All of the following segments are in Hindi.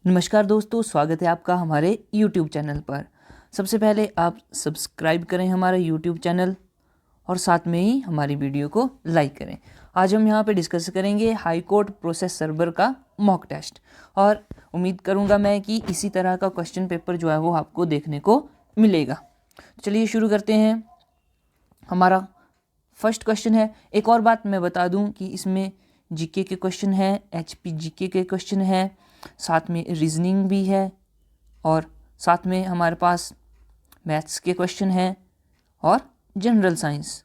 नमस्कार दोस्तों, स्वागत है आपका हमारे YouTube चैनल पर। सबसे पहले आप सब्सक्राइब करें हमारा YouTube चैनल और साथ में ही हमारी वीडियो को लाइक करें। आज हम यहाँ पे डिस्कस करेंगे हाई कोर्ट प्रोसेस सर्वर का मॉक टेस्ट और उम्मीद करूँगा मैं कि इसी तरह का क्वेश्चन पेपर जो है वो आपको देखने को मिलेगा। चलिए शुरू करते हैं। हमारा फर्स्ट क्वेश्चन है। एक और बात मैं बता दूं कि इसमें जीके के क्वेश्चन है, एचपी जीके के क्वेश्चन है, साथ में रीजनिंग भी है और साथ में हमारे पास मैथ्स के क्वेश्चन हैं और जनरल साइंस।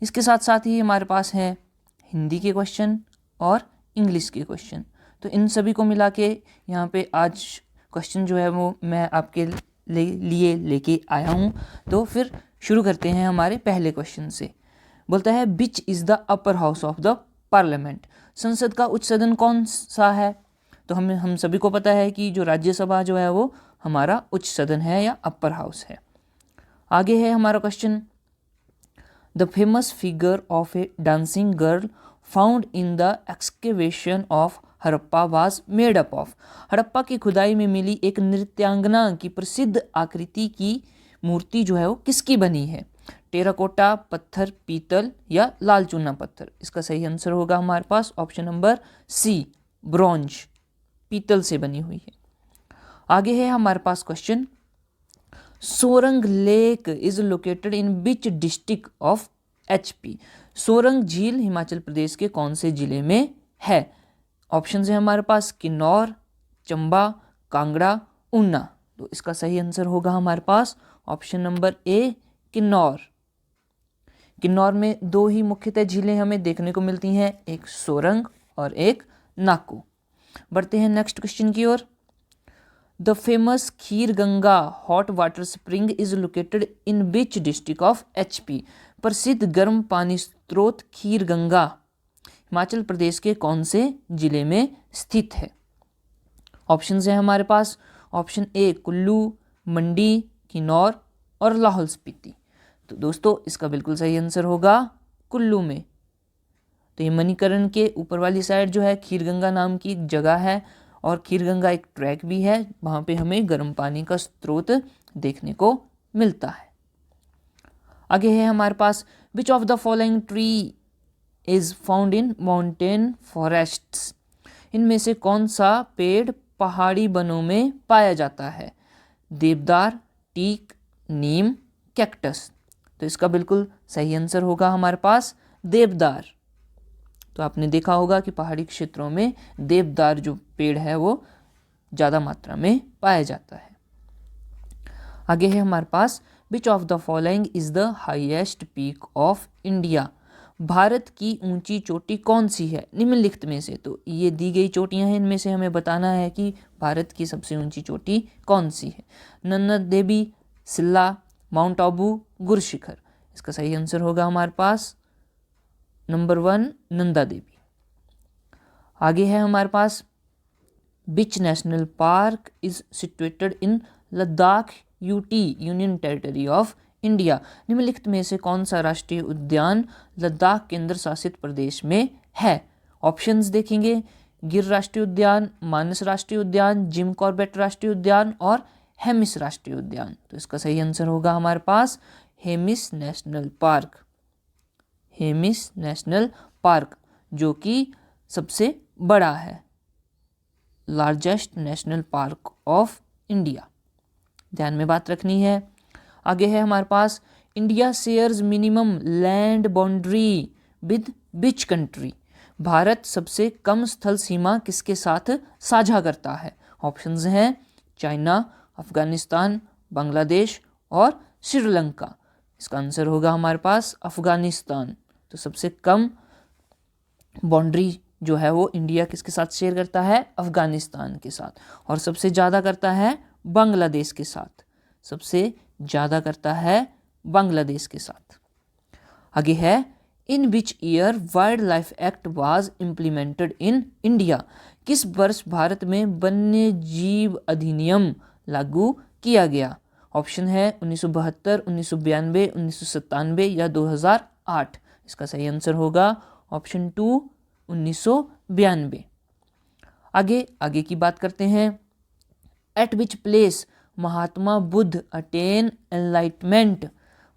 इसके साथ साथ ही हमारे पास है हिंदी के क्वेश्चन और इंग्लिश के क्वेश्चन। तो इन सभी को मिला के यहाँ पे आज क्वेश्चन जो है वो मैं आपके लिए लेके आया हूँ। तो फिर शुरू करते हैं हमारे पहले क्वेश्चन से। बोलता है which is the upper house of the parliament. संसद का उच्च सदन कौन सा है? तो हम सभी को पता है कि जो राज्यसभा जो है वो हमारा उच्च सदन है या अपर हाउस है। आगे है हमारा question. The famous figure of A dancing girl found in the excavation of Harappa was made up of. Harappa की खुदाई में मिली एक नृत्यांगना की प्रसिद्ध आकृति की मूर्ति जो है वो किसकी बनी है? टेराकोटा, पत्थर, पीतल या लाल चूना पत्थर। इसका सही आंसर होगा हमारे पास ऑप्शन नंबर सी, ब्रॉन्ज, पीतल से बनी हुई है। आगे है हमारे पास question. Sorang lake is located in which district of HP. Sorang झील हिमाचल प्रदेश के कौन से जिले में है? ऑप्शन है हमारे पास किन्नौर, चंबा, कांगड़ा, ऊना। तो इसका सही आंसर होगा हमारे पास option number A, Kinnaur. Kinnaur में दो ही मुख्यतः झीलें हमें देखने को मिलती हैं, एक सोरंग और एक नाको। बढ़ते हैं नेक्स्ट क्वेश्चन की ओर। The famous Kheer Ganga hot water spring is located in which district of HP. प्रसिद्ध गर्म पानी स्रोत खीर गंगा हिमाचल प्रदेश के कौन से जिले में स्थित है? ऑप्शन है हमारे पास ऑप्शन ए कुल्लू, मंडी, किन्नौर और लाहौल स्पीति। तो दोस्तों इसका बिल्कुल सही आंसर होगा कुल्लू में। तो ये मणिकरण के ऊपर वाली साइड जो है खीरगंगा नाम की एक जगह है और खीरगंगा एक ट्रैक भी है, वहाँ पे हमें गर्म पानी का स्रोत देखने को मिलता है। आगे है हमारे पास which of the following tree is found in mountain forests. इनमें से कौन सा पेड़ पहाड़ी वनों में पाया जाता है? देवदार, टीक, नीम, कैक्टस। तो इसका बिल्कुल सही आंसर होगा हमारे पास देवदार। तो आपने देखा होगा कि पहाड़ी क्षेत्रों में देवदार जो पेड़ है वो ज़्यादा मात्रा में पाया जाता है। आगे है हमारे पास which of the following is the highest peak of India. Bharat की ऊंची चोटी कौन सी है निम्नलिखित में से? तो ये दी गई चोटियां हैं, इनमें से हमें बताना है कि भारत की सबसे ऊंची चोटी कौन सी है। नंदा देवी, सिल्ला, माउंट आबू, गुरशिखर। इसका सही आंसर होगा हमारे पास नंबर 1, नंदा देवी। आगे है हमारे पास which national park is situated in Ladakh UT union territory of India. निम्नलिखित में से कौन सा राष्ट्रीय उद्यान लद्दाख केंद्र शासित प्रदेश में है? ऑप्शंस देखेंगे, गिर राष्ट्रीय उद्यान, मानस राष्ट्रीय उद्यान, जिम कॉर्बेट राष्ट्रीय उद्यान और हेमिस राष्ट्रीय उद्यान। तो इसका सही आंसर होगा हमारे पास Hemis national park. Hemis national park जो कि सबसे बड़ा है, largest national park of India. ध्यान में बात रखनी है। आगे है हमारे पास India shares minimum land boundary with which country. Bharat सबसे कम स्थल सीमा किसके साथ साझा करता है? ऑप्शंस हैं चाइना, अफगानिस्तान, बांग्लादेश और श्रीलंका। इसका आंसर होगा हमारे पास अफगानिस्तान। तो सबसे कम बाउंड्री जो है वो इंडिया किसके साथ शेयर करता है? अफगानिस्तान के साथ। और सबसे ज़्यादा करता है बांग्लादेश के साथ। सबसे ज़्यादा करता है बांग्लादेश के साथ। आगे है in which year wild life act was implemented in India. किस वर्ष भारत में वन्य जीव अधिनियम लागू किया गया? ऑप्शन है 1972, 1992, 1997 या 2008। इसका सही आंसर होगा ऑप्शन 2, 1992। आगे की बात करते हैं। At which place Mahatma Buddha attain enlightenment,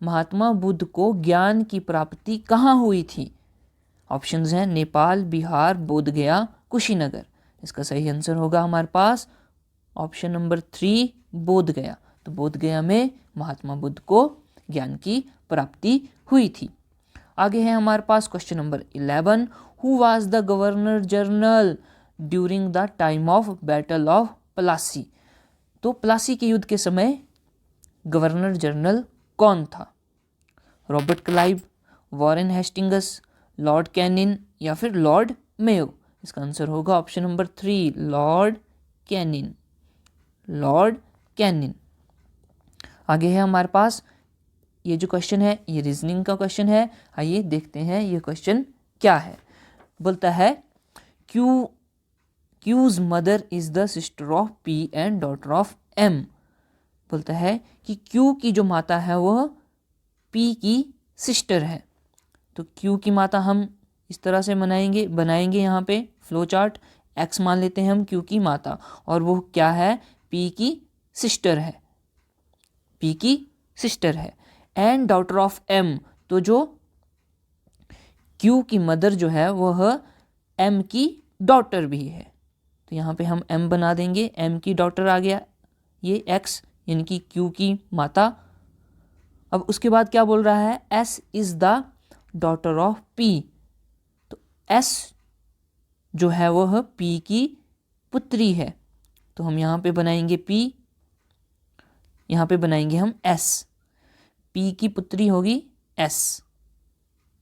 Mahatma Buddha को ज्ञान की प्राप्ति कहाँ हुई थी? ऑप्शंस हैं नेपाल, बिहार, बोध गया, कुशीनगर। इसका सही आंसर होगा हमारे पास ऑप्शन नंबर 3 बोध गया। तो बोध गया में महात्मा बुद्ध को ज्ञान की प्राप्ति हुई थी। आगे है हमारे पास question number 11, who was the governor general during the time of battle of Plassey. तो प्लासी के युद्ध के समय गवर्नर जनरल कौन था? Robert Clive, Warren Hastings, Lord Canning या फिर लॉर्ड मेयो। इसका आंसर होगा option number 3 Lord Canning, Lord Canning. आगे है हमारे पास ये जो क्वेश्चन है ये रीजनिंग का क्वेश्चन है। आइए देखते हैं ये क्वेश्चन क्या है। बोलता है Q's mother is the sister of P and daughter of M. बोलता है कि क्यू की जो माता है वह पी की सिस्टर है। तो क्यू की माता हम इस तरह से बनाएंगे यहाँ पे फ्लो चार्ट। एक्स मान लेते हैं हम क्यू की माता, और वो क्या है? पी की सिस्टर है, पी की सिस्टर है। एंड डॉटर ऑफ एम, तो जो क्यू की मदर जो है वह एम की डॉटर भी है। तो यहाँ पे हम एम बना देंगे, एम की डॉटर आ गया ये एक्स, यानी कि क्यू की माता। अब उसके बाद क्या बोल रहा है? S is the daughter of P. तो एस जो है वह पी की पुत्री है। तो हम यहाँ पे बनाएंगे पी, यहाँ पे बनाएंगे हम एस। पी की पुत्री होगी एस,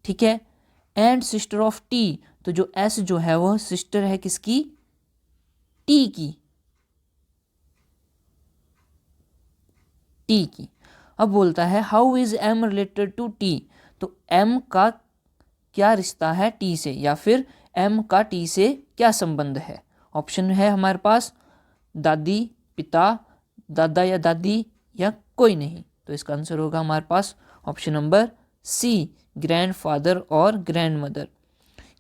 ठीक है। एंड सिस्टर ऑफ टी, तो जो एस जो है वह सिस्टर है किसकी? टी की, टी की। अब बोलता है how is M related to T. तो एम का क्या रिश्ता है टी से, या फिर एम का टी से क्या संबंध है? ऑप्शन है हमारे पास दादी, पिता, दादा या दादी, या कोई नहीं। तो इसका आंसर होगा हमारे पास ऑप्शन नंबर सी ग्रैंडफादर और ग्रैंड मदर।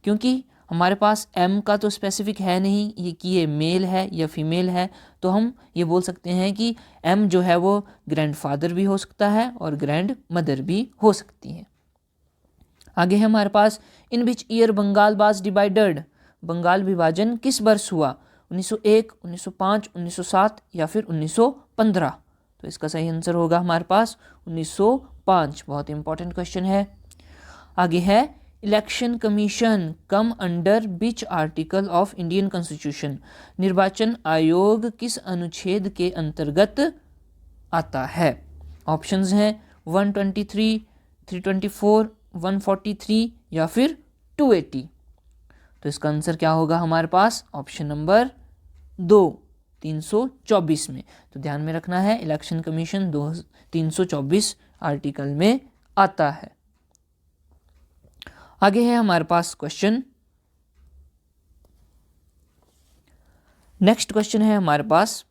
क्योंकि हमारे पास एम का तो स्पेसिफिक है नहीं ये कि ये मेल है या फीमेल है, तो हम ये बोल सकते हैं कि एम जो है वो ग्रैंडफादर भी हो सकता है और ग्रैंड मदर भी हो सकती है। आगे है हमारे पास in which year Bengal was divided. Bengal विभाजन किस वर्ष हुआ? 1901, 1905, 1907 या फिर 1915। तो इसका सही आंसर होगा हमारे पास 1905। बहुत इंपॉर्टेंट क्वेश्चन है। आगे है election commission come under which article of Indian constitution. निर्वाचन आयोग किस अनुच्छेद के अंतर्गत आता है? ऑप्शंस हैं 123, 324, 143 या फिर 280। तो इसका आंसर क्या होगा हमारे पास? ऑप्शन नंबर 2 324 में। तो ध्यान में रखना है इलेक्शन कमीशन 324 आर्टिकल में आता है। आगे है हमारे पास क्वेश्चन, नेक्स्ट क्वेश्चन है हमारे पास,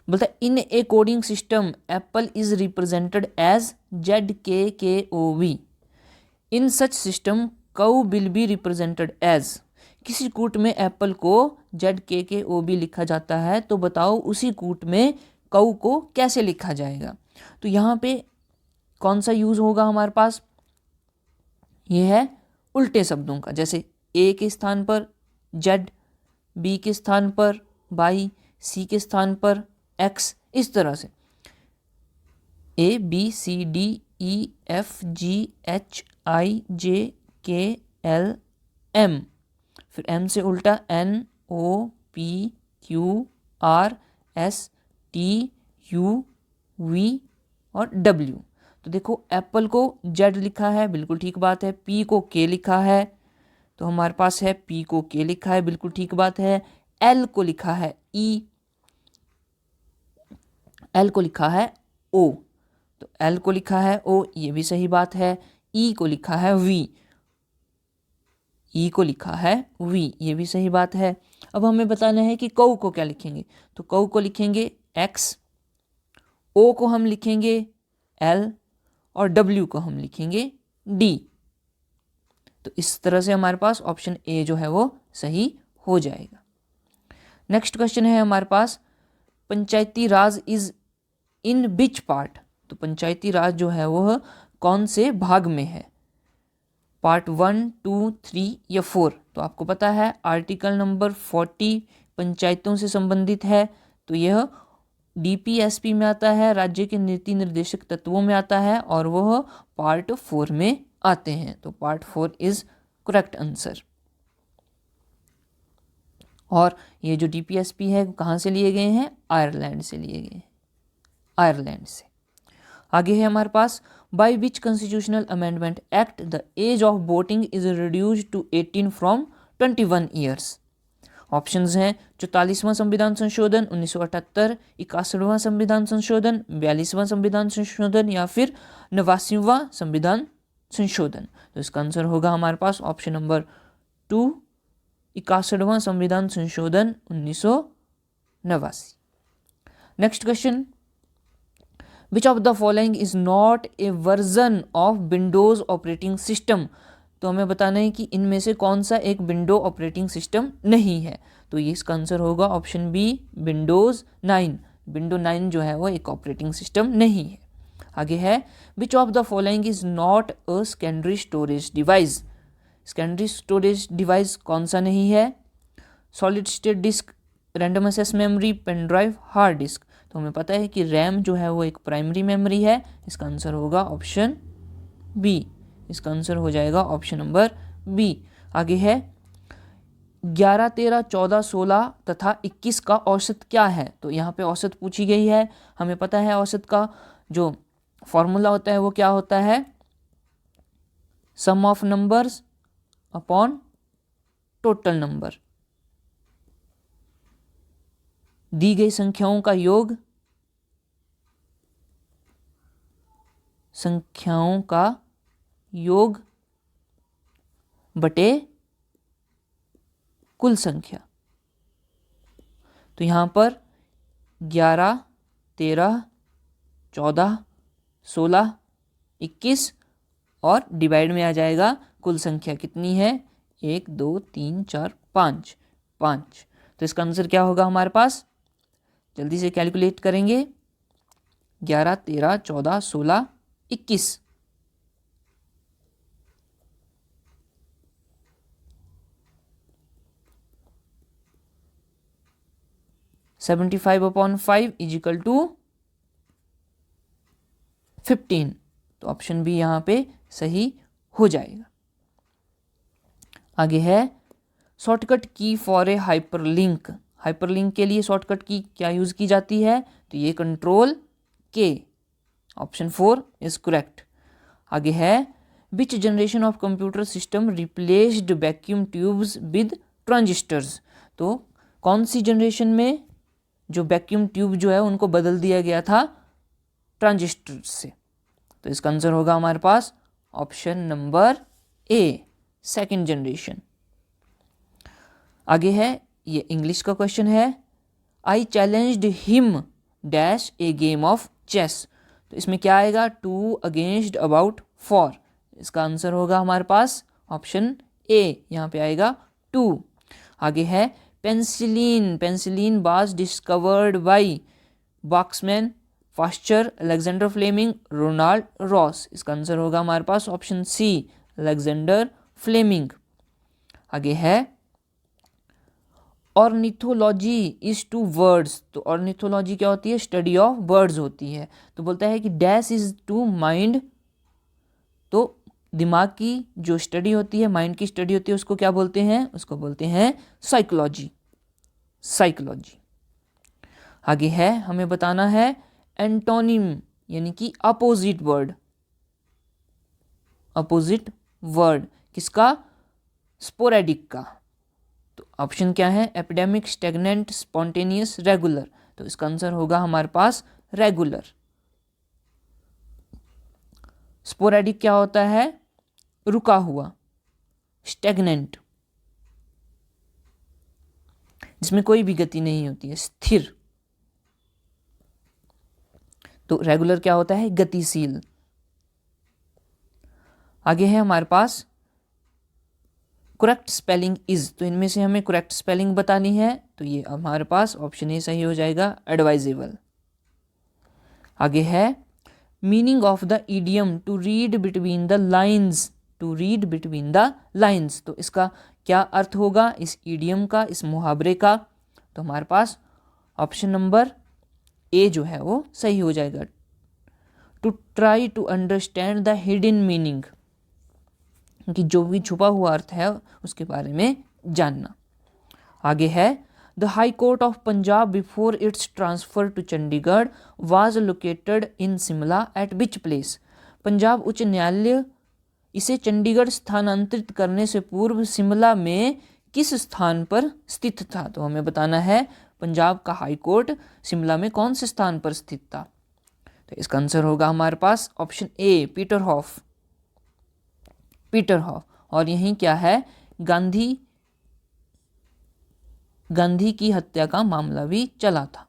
बोलता है in a coding system apple is represented as ZKKOV। In such system cow will be represented as. किसी कूट में एप्पल को ZKKOV लिखा जाता है, तो बताओ उसी कूट में काउ को कैसे लिखा जाएगा? तो यहाँ पे कौन सा यूज होगा हमारे पास? ये है उल्टे शब्दों का, जैसे ए के स्थान पर जेड, बी के स्थान पर वाई, सी के स्थान पर एक्स, इस तरह से A B C D E F G H I J K L M, फिर एम से उल्टा N O P Q R S T U V और डब्ल्यू। तो देखो एप्पल को जेड लिखा है, बिल्कुल ठीक बात है। पी को के लिखा है, तो हमारे पास है पी को के लिखा है, बिल्कुल ठीक बात है। एल को लिखा है ई, एल को लिखा है ओ, तो एल को लिखा है ओ, ये भी सही बात है। ई को लिखा है वी, ई को लिखा है वी, ये भी सही बात है। अब हमें बताना है कि कौ को क्या लिखेंगे, तो कौ को लिखेंगे एक्स, ओ को हम लिखेंगे एल और डब्ल्यू को हम लिखेंगे डी। तो इस तरह से हमारे पास ऑप्शन ए जो है वो सही हो जाएगा। नेक्स्ट क्वेश्चन है हमारे पास, पंचायती राज इज इन विच पार्ट। तो पंचायती राज जो है वह कौन से भाग में है, पार्ट 1, 2, 3 या 4। तो आपको पता है आर्टिकल नंबर 40 पंचायतों से संबंधित है, तो यह डीपीएसपी में आता है, राज्य के नीति निर्देशक तत्वों में आता है और वह पार्ट 4 में आते हैं। तो पार्ट 4 इज करेक्ट आंसर। और ये जो डीपीएसपी है कहाँ से लिए गए हैं, आयरलैंड से लिए गए हैं, आयरलैंड से। आगे है हमारे पास, by which constitutional amendment act the age of voting is reduced to 18 from 21 years. Options हैं 44वां संविधान संशोधन 1978, 61वां संविधान संशोधन, 42वां संविधान संशोधन या फिर 89वां संविधान संशोधन। तो इसका आंसर होगा हमारे पास ऑप्शन नंबर 2, 61वां संविधान संशोधन 1989। Next question, which of the following is not a version of Windows operating system. तो हमें बताना है कि इनमें से कौन सा एक विंडो ऑपरेटिंग सिस्टम नहीं है। तो ये इसका आंसर होगा ऑप्शन बी, विंडोज 9। विंडो 9 जो है वो एक ऑपरेटिंग सिस्टम नहीं है। आगे है, which of the following is not a secondary storage device. Secondary storage device कौन सा नहीं है, solid state disk, random access memory, pen drive, hard disk. तो हमें पता है कि रैम जो है वो एक प्राइमरी मेमोरी है, इसका आंसर होगा ऑप्शन बी। इसका आंसर हो जाएगा ऑप्शन नंबर बी। आगे है, 11, 13, 14, 16 तथा 21 का औसत क्या है। तो यहाँ पे औसत पूछी गई है। हमें पता है औसत का जो फॉर्मूला होता है वो क्या होता है, sum of numbers upon total number. दी गई संख्याओं का योग, संख्याओं का योग बटे कुल संख्या। तो यहाँ पर 11, 13, 14, 16, 21 और डिवाइड में आ जाएगा कुल संख्या कितनी है, 1, 2, 3, 4, 5, 5। तो इसका आंसर क्या होगा हमारे पास, जल्दी से कैलकुलेट करेंगे, 11, 13, 14, 16, 21। 75/5 इज इक्वल टू 15। तो ऑप्शन बी यहाँ पे सही हो जाएगा। आगे है, शॉर्टकट की फॉर ए हाइपरलिंक। हाइपरलिंक के लिए शॉर्टकट की क्या यूज की जाती है, तो ये कंट्रोल के। Option 4 is correct. आगे है, विच generation of computer system replaced vacuum tubes with transistors. तो कौन सी जनरेशन में जो वैक्यूम ट्यूब जो है उनको बदल दिया गया था ट्रांजिस्टर से। तो इसका आंसर होगा हमारे पास option number A, second generation. आगे है, ये इंग्लिश का क्वेश्चन है, I challenged him dash a game of chess. तो इसमें क्या आएगा, 2 अगेंस्ट अबाउट 4। इसका आंसर होगा हमारे पास ऑप्शन ए, यहाँ पे आएगा 2। आगे है, penicillin, penicillin was discovered by Boxman, Pasteur, Alexander Fleming, Ronald Ross. इसका आंसर होगा हमारे पास ऑप्शन सी, अलेक्जेंडर फ्लेमिंग। आगे है, ऑर्निथोलॉजी इज टू वर्ड्स। तो ऑर्निथोलॉजी क्या होती है, स्टडी ऑफ बर्ड्स होती है। तो बोलता है कि डैश इज टू माइंड। तो दिमाग की जो स्टडी होती है, माइंड की स्टडी होती है, उसको क्या बोलते हैं, उसको बोलते हैं साइकोलॉजी, साइकोलॉजी। आगे है, हमें बताना है एंटोनिम यानी कि अपोजिट वर्ड, अपोजिट वर्ड किसका, स्पोरेडिक का। तो ऑप्शन क्या है, एपिडेमिक, स्टेगनेंट, स्पॉन्टेनियस, रेगुलर। तो इसका आंसर होगा हमारे पास रेगुलर। स्पोरेडिक क्या होता है, रुका हुआ, स्टेगनेंट जिसमें कोई भी गति नहीं होती है, स्थिर। तो रेगुलर क्या होता है, गतिशील। आगे है हमारे पास करेक्ट स्पेलिंग इज, तो इनमें से हमें करेक्ट स्पेलिंग बतानी है, तो ये हमारे पास ऑप्शन ए सही हो जाएगा, एडवाइजेबल। आगे है meaning of the idiom to read between the lines, to read between the lines, तो इसका क्या अर्थ होगा इस इडियम का, इस मुहावरे का, तो हमारे पास ऑप्शन नंबर ए जो है वो सही हो जाएगा, to try to understand the hidden meaning, कि जो भी छुपा हुआ अर्थ है उसके बारे में जानना। आगे है the high court of Punjab before its transfer to Chandigarh was located in Shimla at which place, Punjab उच्च न्यायालय इसे चंडीगढ़ स्थानांतरित करने से पूर्व शिमला में किस स्थान पर स्थित था, तो हमें बताना है पंजाब का हाई कोर्ट शिमला में कौन से स्थान पर स्थित था, तो इसका आंसर होगा हमारे पास ऑप्शन ए, पीटरहॉफ, पीटरहॉफ। और यही क्या है, गांधी की हत्या का मामला भी चला था,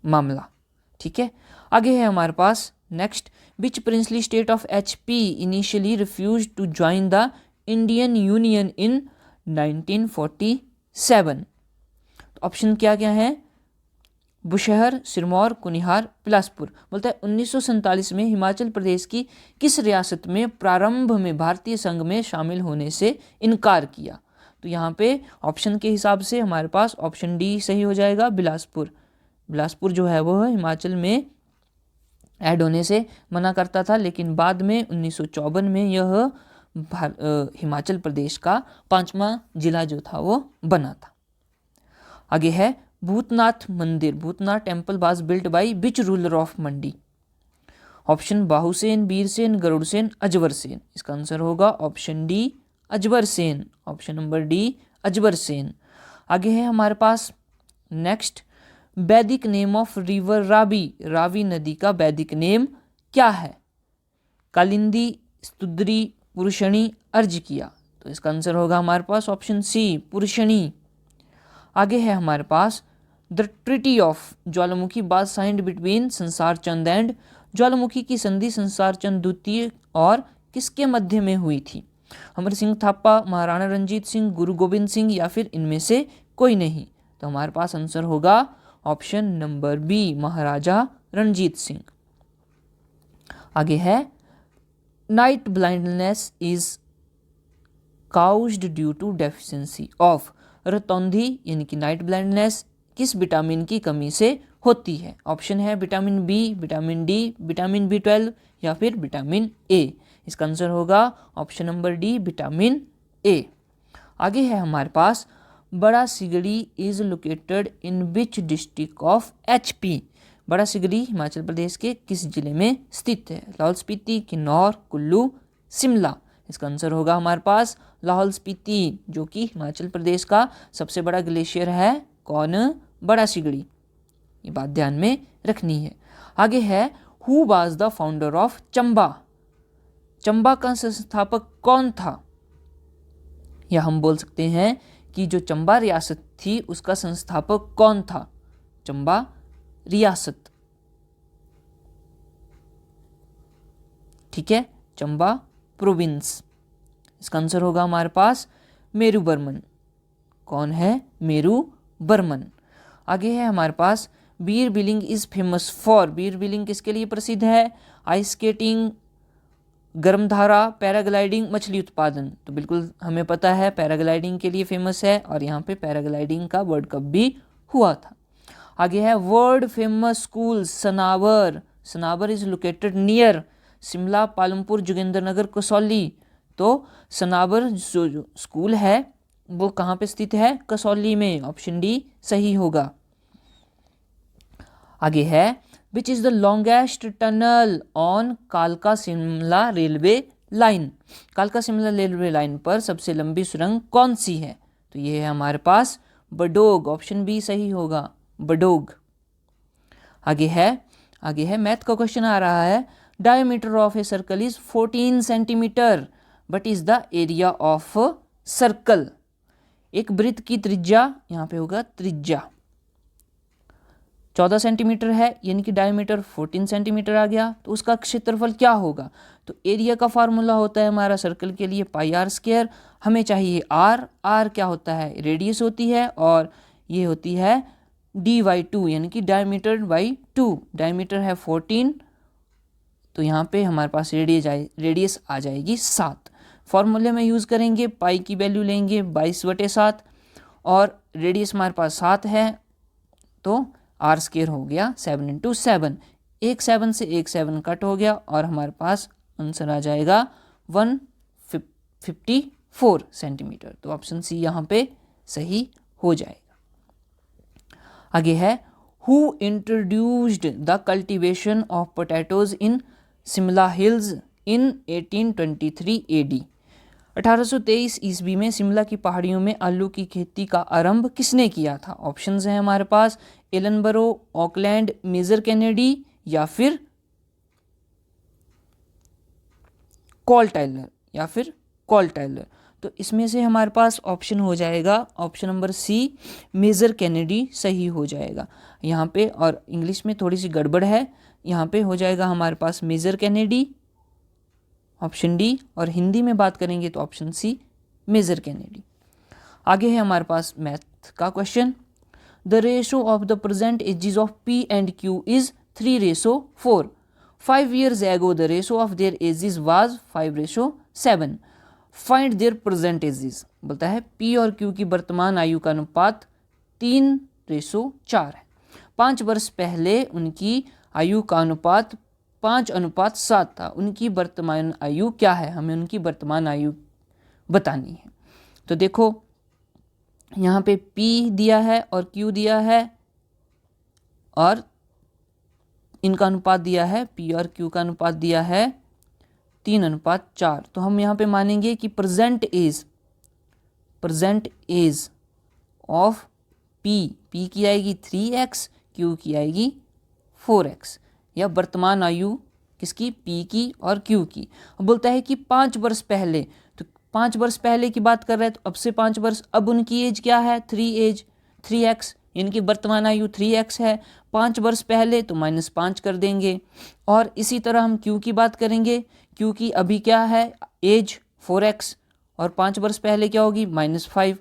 मामला, ठीक है। आगे है हमारे पास next, which princely state of HP initially refuse to join the Indian union in 1947, option क्या क्या है, बुशहर, सिरमौर, कुनिहार, बिलासपुर। बोलता है 1947 में हिमाचल प्रदेश की किस रियासत में प्रारंभ में भारतीय संघ में शामिल होने से इनकार किया, तो यहाँ पे ऑप्शन के हिसाब से हमारे पास ऑप्शन डी सही हो जाएगा, बिलासपुर। बिलासपुर जो है वो हिमाचल में ऐड होने से मना करता था, लेकिन बाद में 1954 में यह हिमाचल प्रदेश का 5वां जिला जो था वो बना था। आगे है भूतनाथ मंदिर, Bhutnath temple was built by which ruler of Mandi, option Bahusen, Birsen, Garudsen, Ajbarsen, इसका आंसर होगा option D, Ajbarsen, option number D, Ajbarsen. आगे है हमारे पास next, Vedic name of river Ravi, Ravi नदी का वैदिक नेम क्या है, कालिंदी, स्तुद्री, पुरुषणी, अर्जिकिया, तो इसका आंसर होगा हमारे पास ऑप्शन सी, पुरुषणी। आगे है हमारे पास the treaty of Jwalamukhi was signed between संसार चंद एंड, ज्वालामुखी की संधि संसार चंद द्वितीय और किसके मध्य में हुई थी, अमर सिंह थापा, महाराणा रंजीत सिंह, गुरु गोविंद सिंह या फिर इनमें से कोई नहीं, तो हमारे पास आंसर होगा option number B, Maharaja Ranjit Singh. आगे है night blindness is caused due to deficiency of, रतौंधी यानी कि नाइट ब्लाइंडनेस किस विटामिन की कमी से होती है, ऑप्शन है vitamin B, vitamin D, vitamin B12 या फिर विटामिन ए, इसका आंसर होगा option number D, vitamin A. आगे है हमारे पास Bara Sigdi is located in which district of HP, Bara सिगड़ी हिमाचल प्रदेश के किस जिले में स्थित है, लाहौल स्पीति, किन्नौर, कुल्लू, शिमला, इसका आंसर होगा हमारे पास लाहौल स्पीति, जो कि हिमाचल प्रदेश का सबसे बड़ा ग्लेशियर है, कौन, बड़ा सिगड़ी, ये बात ध्यान में रखनी है। आगे है who was the founder of Chamba, Chamba का संस्थापक कौन था, या हम बोल सकते हैं कि जो चंबा रियासत थी उसका संस्थापक कौन था, चंबा रियासत, ठीक है, चंबा प्रोविंस, इसका आंसर होगा हमारे पास मेरू बर्मन, कौन है, मेरू बर्मन। आगे है हमारे पास Bir Billing is famous for, Bir Billing किसके लिए प्रसिद्ध है, आइस स्केटिंग, गर्मधारा, पैराग्लाइडिंग, मछली उत्पादन, तो बिल्कुल हमें पता है पैराग्लाइडिंग के लिए फेमस है, और यहाँ पे पैराग्लाइडिंग का वर्ल्ड कप भी हुआ था। आगे है world famous school Sanawar, Sanawar is located near Shimla, Palampur, Jogindernagar, Kasauli, तो सनावर जो स्कूल है वो कहाँ पे स्थित है, कसौली में, ऑप्शन डी सही होगा। आगे है which is the longest tunnel on कालका शिमला रेलवे लाइन, कालका शिमला रेलवे लाइन पर सबसे लंबी सुरंग कौन सी है, तो ये है हमारे पास बडोग, ऑप्शन बी सही होगा, बडोग। आगे है मैथ का क्वेश्चन आ रहा है, diameter of a circle is 14 centimetre but is the area of circle, एक वृत्त की त्रिज्या, यहाँ पे होगा त्रिज्या, 14 सेंटीमीटर है, यानी कि डायमीटर 14 सेंटीमीटर आ गया। तो उसका क्षेत्रफल क्या होगा? तो एरिया का फार्मूला होता है हमारा सर्कल के लिए पाई आर स्क्वायर। हमें चाहिए आर। आर क्या होता है? रेडियस होती है, और ये होती है dy/2, यानी कि डायमीटर बाई 2। डायमीटर है 14, तो यहाँ पे हमारे पास रेडियस आ जाएगी 7। फॉर्मूले में यूज़ करेंगे, पाई की वैल्यू लेंगे 22/7, और रेडियस हमारे पास 7 है, तो आर स्क्वायर हो गया 7 × 7। एक 7 से एक 7 कट हो गया, और हमारे पास आंसर आ जाएगा 154 सेंटीमीटर। तो ऑप्शन सी यहाँ पे सही हो जाएगा। आगे है, who introduced the cultivation of potatoes in Shimla hills in 1823 AD। 1823 ईस्वी में शिमला की पहाड़ियों में आलू की खेती का आरंभ किसने किया था? ऑप्शंस हैं हमारे पास, एलनबरो, ऑकलैंड, मेजर कैनेडी, या फिर कॉल टाइलर। तो इसमें से हमारे पास ऑप्शन हो जाएगा option number C, Major Kennedy सही हो जाएगा यहाँ पे। और इंग्लिश में थोड़ी सी गड़बड़ है, यहाँ पे हो जाएगा हमारे पास मेजर कैनेडी, ऑप्शन डी। और हिंदी में बात करेंगे तो ऑप्शन सी, मेजर कैनेडी। आगे है हमारे पास मैथ का question. The ratio of the present ages of P and Q is 3:4। 5 years ago the ratio of their ages was 5:7। Find there present ages. बोलता है पी और क्यू की वर्तमान आयु का अनुपात 3:4 है। 5 वर्ष पहले उनकी आयु का अनुपात 5:7 था। उनकी वर्तमान आयु क्या है? हमें उनकी वर्तमान आयु बतानी है। तो देखो यहाँ पे P दिया है और Q दिया है, और इनका अनुपात दिया है, P और Q का अनुपात दिया है 3:4। तो हम यहाँ पे मानेंगे कि प्रेजेंट एज ऑफ P की आएगी 3x, Q की आएगी 4x, या वर्तमान आयु किसकी? P की और Q की। अब बोलता है कि 5 वर्ष पहले, तो 5 वर्ष पहले की बात कर रहे हैं, तो अब से 5 वर्ष, अब उनकी एज क्या है? 3x, इनकी वर्तमान आयु 3x है। 5 वर्ष पहले तो -5 कर देंगे। और इसी तरह हम Q की बात करेंगे, Q की अभी क्या है? एज 4x, और 5 वर्ष पहले क्या होगी? -5,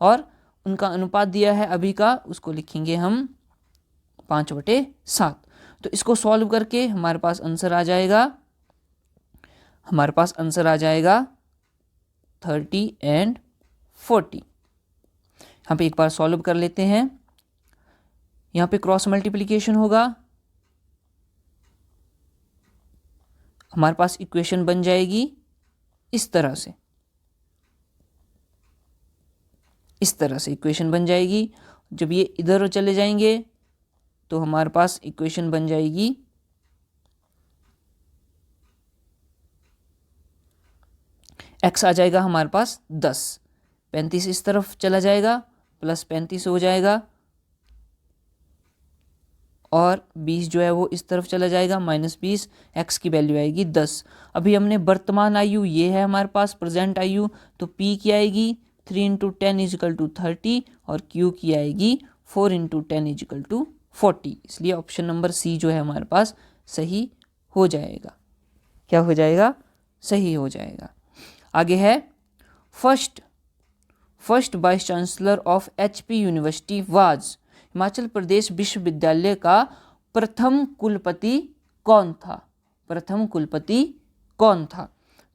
और उनका अनुपात दिया है अभी का, उसको लिखेंगे हम 5/7। तो इसको सॉल्व करके हमारे पास आंसर आ जाएगा 30 और 40। यहाँ पे एक बार सॉल्व कर लेते हैं। यहाँ पे क्रॉस मल्टीप्लिकेशन होगा, हमारे पास इक्वेशन बन जाएगी इस तरह से इक्वेशन बन जाएगी। जब ये इधर चले जाएंगे तो हमारे पास इक्वेशन बन जाएगी x आ जाएगा हमारे पास 10, 35 इस तरफ चला जाएगा, प्लस 35 हो जाएगा, और 20 जो है वो इस तरफ चला जाएगा, -20। x की वैल्यू आएगी 10। अभी हमने वर्तमान आयु ये है हमारे पास प्रेजेंट आयु, तो p की आएगी 3 × 10 = 30, और q की आएगी 4 × 10 = 40। इसलिए ऑप्शन नंबर सी जो है हमारे पास सही हो जाएगा। क्या हो जाएगा? सही हो जाएगा। आगे है, first vice chancellor of HP university was. Himachal Pradesh विश्वविद्यालय का प्रथम कुलपति कौन था?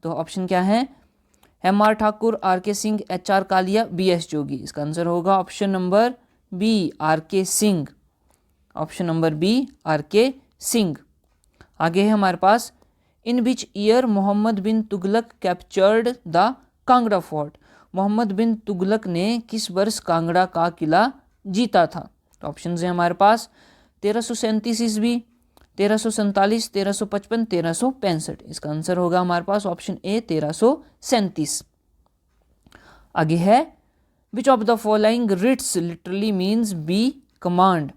तो ऑप्शन क्या है? MR Thakur, RK Singh, HR Kaliya, BS जोगी। इसका आंसर होगा option number B, RK Singh. Option number B, RK Singh. आगे है हमारे पास, in which year Mohammad bin Tughlaq captured the Kangra fort. Mohammad bin Tughlaq ने किस वर्ष कांगड़ा का किला जीता था? तो ऑप्शन है हमारे पास 1337 ईस्वी, 1347, 1355, 1365। इसका आंसर होगा हमारे पास ऑप्शन ए, 1337। आगे है, which of the following writs literally means be command.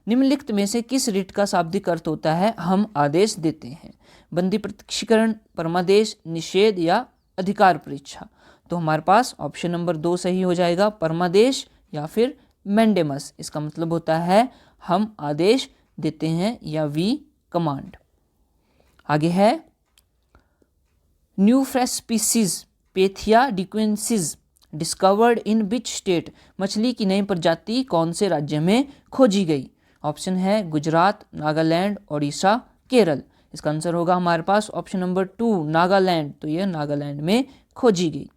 निम्नलिखित में से किस रिट का शाब्दिक अर्थ होता है हम आदेश देते हैं? बंदी प्रत्यक्षीकरण, परमादेश, निषेध, या अधिकार परीक्षा। तो हमारे पास ऑप्शन नंबर 2 सही हो जाएगा, परमादेश या फिर मैंडेमस, इसका मतलब होता है हम आदेश देते हैं या वी कमांड। आगे है न्यू फ्रेश स्पीसीज पेथिया डिक्वेंसिस डिस्कवर्ड इन विच स्टेट, मछली की नई प्रजाति कौन से राज्य में खोजी गई? ऑप्शन है गुजरात, नागालैंड, ओडिशा, केरल। इसका आंसर होगा हमारे पास ऑप्शन नंबर 2 नागालैंड, तो यह नागालैंड में खोजी गई।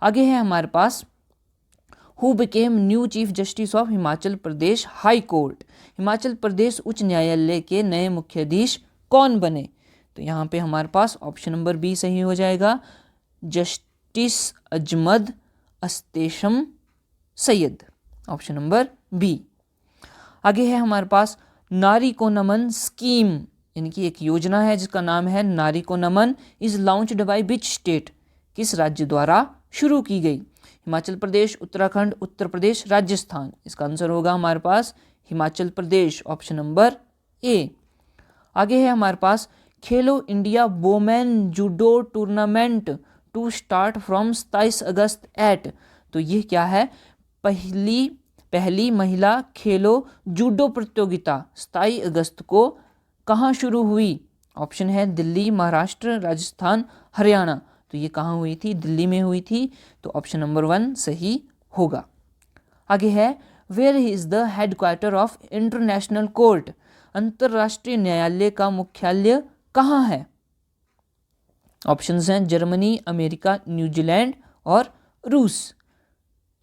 आगे है हमारे पास who became new chief justice of Himachal Pradesh high court, Himachal Pradesh उच्च न्यायालय के नए मुख्याधीश कौन बने? तो यहाँ पे हमारे पास ऑप्शन नंबर बी सही हो जाएगा, जस्टिस अजमद Ahtesham Syed, option number B. आगे है हमारे पास नारी को नमन स्कीम, यानी कि एक योजना है जिसका नाम है नारी को नमन, is launched by which state, किस राज्य द्वारा शुरू की गई? हिमाचल प्रदेश, उत्तराखंड, उत्तर प्रदेश, राजस्थान। इसका आंसर होगा हमारे पास Himachal Pradesh, option number A. आगे है हमारे पास Khelo India women judo tournament to start from 27 August at, तो ये क्या है? पहली महिला खेलो जूडो प्रतियोगिता 27 अगस्त को कहाँ शुरू हुई? ऑप्शन है दिल्ली, महाराष्ट्र, राजस्थान, हरियाणा। तो ये कहाँ हुई थी? दिल्ली में हुई थी, तो ऑप्शन नंबर 1 सही होगा। आगे है where is the headquarter of international court, अंतर्राष्ट्रीय न्यायालय का मुख्यालय कहाँ है? ऑप्शंस हैं जर्मनी, अमेरिका, न्यूजीलैंड और रूस।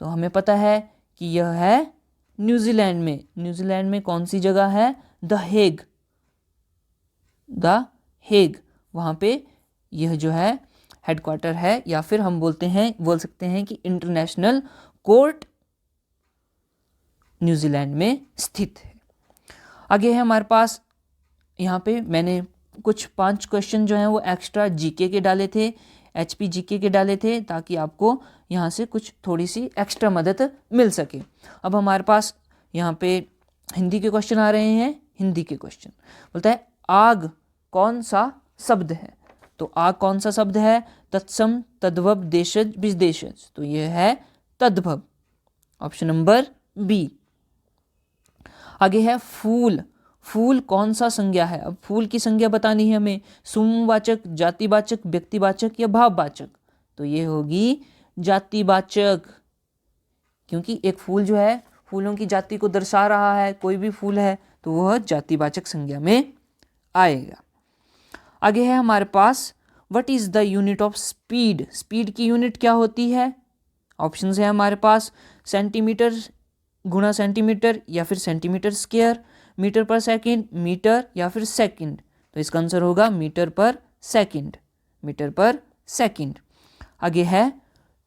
तो हमें पता है कि यह है न्यूजीलैंड में। न्यूजीलैंड में कौन सी जगह है? द हेग, वहाँ पे यह जो है हेडक्वार्टर है, या फिर हम बोल सकते हैं कि इंटरनेशनल कोर्ट न्यूजीलैंड में स्थित है। आगे है हमारे पास, यहाँ पे मैंने कुछ 5 क्वेश्चन जो हैं वो एक्स्ट्रा जीके के डाले थे, एचपी जीके के डाले थे, ताकि आपको यहाँ से कुछ थोड़ी सी एक्स्ट्रा मदद मिल सके। अब हमारे पास यहाँ पे हिंदी के क्वेश्चन आ रहे हैं। हिंदी के क्वेश्चन बोलता है आग कौन सा शब्द है? तो आग कौन सा शब्द है? तत्सम, तद्भव, देशज, विदेशज। तो यह है तद्भव, ऑप्शन नंबर बी। आगे है फूल, फूल कौन सा संज्ञा है? अब फूल की संज्ञा बतानी है हमें, समूहवाचक, जातिवाचक, व्यक्तिवाचक या भाववाचक। तो ये होगी जातिवाचक, क्योंकि एक फूल जो है फूलों की जाति को दर्शा रहा है, कोई भी फूल है तो वह जातिवाचक संज्ञा में आएगा। आगे है हमारे पास what is the unit of speed, speed की यूनिट क्या होती है? ऑप्शंस है हमारे पास सेंटीमीटर गुणा सेंटीमीटर या फिर सेंटीमीटर स्क्वायर, मीटर पर सेकंड, मीटर या फिर सेकंड। तो इसका आंसर होगा मीटर पर सेकंड, मीटर पर सेकंड। आगे है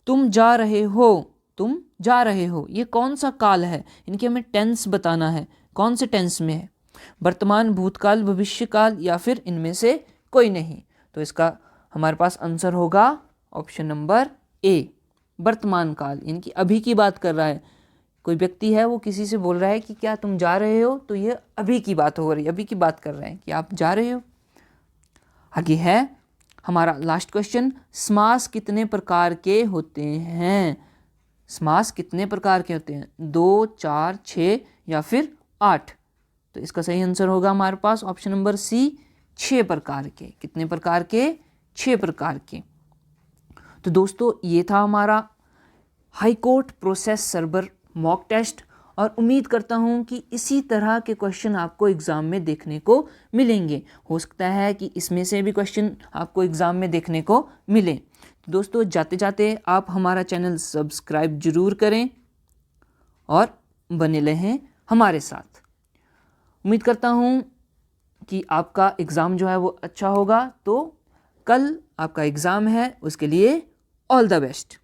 तुम जा रहे हो, तुम जा रहे हो, ये कौन सा काल है? इनके हमें टेंस बताना है, कौन से टेंस में है? वर्तमान, भूतकाल, भविष्यकाल या फिर इनमें से कोई नहीं। तो इसका हमारे पास आंसर होगा ऑप्शन नंबर ए, वर्तमान काल, इनकी अभी की बात कर रहा है। कोई व्यक्ति है वो किसी से बोल रहा है कि क्या तुम जा रहे हो, तो ये अभी की बात हो रही है, अभी की बात कर रहे हैं कि आप जा रहे हो। आगे है हमारा लास्ट क्वेश्चन, समास कितने प्रकार के होते हैं? समास कितने प्रकार के होते हैं? 2, 4, 6 या फिर 8। तो इसका सही आंसर होगा हमारे पास ऑप्शन नंबर सी, 6 प्रकार के। कितने प्रकार के? 6 प्रकार के। तो दोस्तों ये था हमारा high court process server mock test, और उम्मीद करता हूँ कि इसी तरह के क्वेश्चन आपको एग्ज़ाम में देखने को मिलेंगे। हो सकता है कि इसमें से भी क्वेश्चन आपको एग्ज़ाम में देखने को मिले। तो दोस्तों जाते जाते आप हमारा चैनल सब्सक्राइब जरूर करें और बने रहें हमारे साथ। उम्मीद करता हूँ कि आपका एग्ज़ाम जो है वो अच्छा होगा। तो कल आपका एग्ज़ाम है, उसके लिए ऑल द बेस्ट।